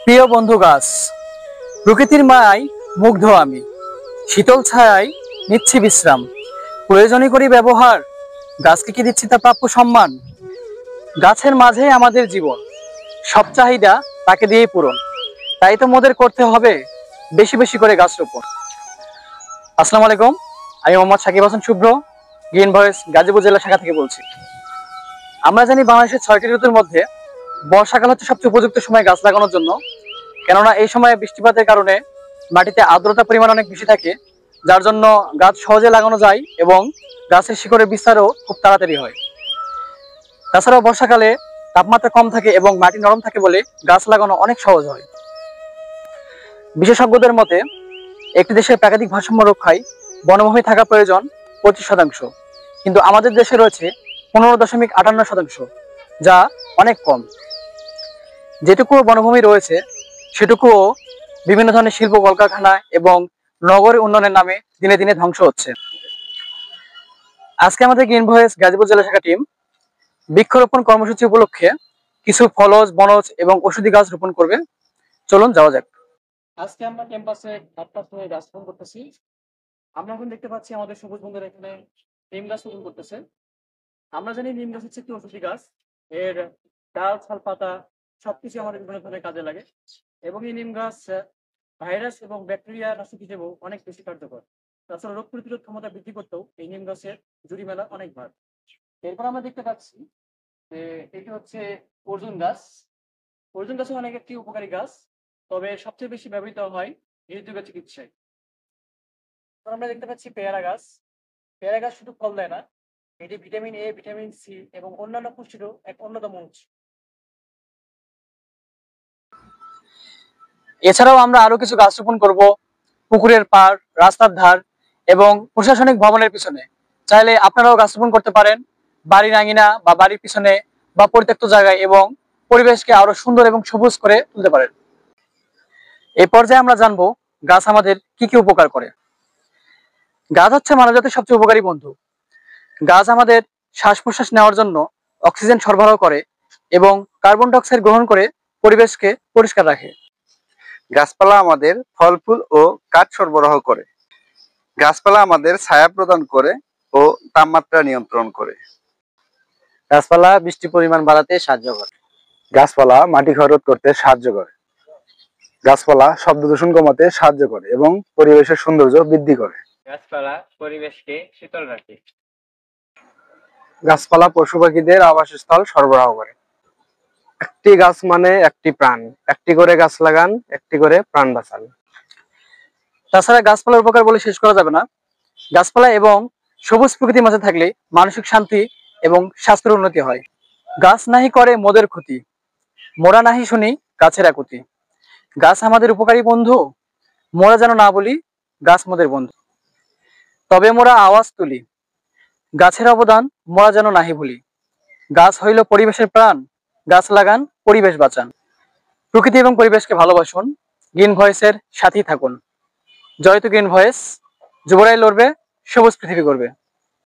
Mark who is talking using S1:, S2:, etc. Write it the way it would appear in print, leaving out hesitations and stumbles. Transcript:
S1: প্রিয় বন্ধু গাছ, প্রকৃতির মায়ায় মুগ্ধ আমি। শীতল ছায়ায় নিচ্ছি বিশ্রাম, প্রয়োজনই করি ব্যবহার। গাছকে কি দিচ্ছি তার প্রাপ্য সম্মান? গাছের মাঝে আমাদের জীবন, সব চাহিদা তাকে দিয়েই পূরণ। তাই তো মোদের করতে হবে বেশি বেশি করে গাছ রোপণ। আসসালামু আলাইকুম, আমি মোহাম্মদ সাকিব হাসান শুভ্র, গ্রিন ভয়েস গাজীপুর জেলা শাখা থেকে বলছি। আমরা জানি বাংলাদেশের 6টি ঋতুর মধ্যে বর্ষাকাল হচ্ছে সবচেয়ে উপযুক্ত সময় গাছ লাগানোর জন্য। কেননা এই সময়ে বৃষ্টিপাতের কারণে মাটিতে আর্দ্রতার পরিমাণ অনেক বেশি থাকে, যার জন্য গাছ সহজে লাগানো যায় এবং গাছের শিকড়ের বিস্তারও খুব তাড়াতাড়ি হয়। তাছাড়াও বর্ষাকালে তাপমাত্রা কম থাকে এবং মাটি নরম থাকে বলে গাছ লাগানো অনেক সহজ হয়। বিশেষজ্ঞদের মতে একটি দেশের প্রাকৃতিক ভারসাম্য রক্ষায় বনভূমি থাকা প্রয়োজন 25%, কিন্তু আমাদের দেশে রয়েছে 15.58%, যা অনেক কম। যেটুকু বনভূমি রয়েছে সেটুকুও বিভিন্ন ধরনের শিল্প কলকারখানা এবং নগর উন্নয়নের নামে দিনে দিনে ধ্বংস হচ্ছে। আজকে আমাদের গ্রিন ভয়েস গাজীপুর জেলা শাখা টিম বৃক্ষরোপণ কর্মসূচি উপলক্ষে কিছু ফলজ, বনজ এবং ঔষধি গাছ রোপণ করবে। চলুন যাওয়া যাক। আজকে আমরা ক্যাম্পাসে গাছ রোপণ করতেছি। আমরা এখন দেখতে পাচ্ছি আমাদের সবুজ বন্ধুরা এখানে নিম গাছ রোপণ করতেছে। আমরা জানি নিম গাছ হচ্ছে একটি ঔষধি গাছ। এর ডাল, ছাল, পাতা সবকিছু আমাদের বিভিন্ন ধরনের কাজে লাগে এবং এই নিম গাছ ভাইরাস এবং ব্যাকটেরিয়া নাশক হিসেবেও অনেক বেশি কার্যকর। তাছাড়া রোগ প্রতিরোধ ক্ষমতা বৃদ্ধি করতেও এই নিম গাছের জুড়ি মেলা অনেক ভার। এরপর আমরা দেখতে পাচ্ছি যে এটি হচ্ছে অর্জুন গাছ। অর্জুন গাছ অনেক একটি উপকারী গাছ, তবে সবচেয়ে বেশি ব্যবহৃত হয় হৃদরোগ চিকিৎসায়। আমরা দেখতে পাচ্ছি পেয়ারা গাছ। পেয়ারা গাছ শুধু ফল দেয় না, এটি ভিটামিন এ, ভিটামিন সি এবং অন্যান্য পুষ্টিরও এক অন্যতম উৎস। এছাড়াও আমরা আরো কিছু গাছ রোপণ করব পুকুরের পাড়, রাস্তার ধার এবং প্রশাসনিক ভবনের পিছনে। চাইলে আপনারাও গাছ রোপণ করতে পারেন বাড়ির আঙিনা বা বাড়ির পিছনে বা পরিত্যক্ত জায়গায়, এবং পরিবেশকে আরো সুন্দর এবং সবুজ করে তুলতে পারেন। এই পর্যায়ে আমরা জানবো গাছ আমাদের কি কি উপকার করে। গাছ হচ্ছে মানবজাতির সবচেয়ে উপকারী বন্ধু। গাছ আমাদের শ্বাস প্রশ্বাস নেওয়ার জন্য অক্সিজেন সরবরাহ করে এবং কার্বন ডাই অক্সাইড গ্রহণ করে পরিবেশকে পরিষ্কার রাখে।
S2: গাছপালা আমাদের ফল ফুল ও কাঠ সরবরাহ করে। গাছপালা আমাদের ছায়া প্রদান করে ও তাপমাত্রা নিয়ন্ত্রণ করে।
S1: গাছপালা বৃষ্টির পরিমাণ বাড়াতে সাহায্য করে।
S2: গাছপালা মাটি ক্ষয় রোধ করতে সাহায্য করে। গাছপালা শব্দ দূষণ কমাতে সাহায্য করে এবং পরিবেশের সৌন্দর্য বৃদ্ধি করে।
S3: গাছপালা পরিবেশকে শীতল রাখে।
S2: গাছপালা পশু পাখিদের আবাসস্থল সরবরাহ করে। একটি গাছ মানে একটি প্রাণ। একটি করে গাছ লাগান, একটি করে প্রাণ বাঁচান।
S1: তাছাড়া গাছপালার উপকার বলে শেষ করা যাবে না। গাছপালা এবং সবুজ প্রকৃতির মাঝে থাকলে মানসিক শান্তি এবং স্বাস্থ্যের উন্নতি হয়। গাছ নাহি করে মোদের ক্ষতি, মোরা নাহি শুনি গাছের আকুতি। গাছ আমাদের উপকারী বন্ধু, মোরা যেন না বলি গাছ মোদের বন্ধু। তবে মোরা আওয়াজ তুলি, গাছের অবদান মোরা যেন নাহি ভুলি। গাছ হইল পরিবেশের প্রাণ, গাছ লাগান, পরিবেশ বাঁচান। প্রকৃতি এবং পরিবেশকে ভালোবাসুন, গ্রিন ভয়েসের সাথেই থাকুন। জয়তু গ্রিন ভয়েস, যুবরাই লড়বে, সবুজ পৃথিবী করবে।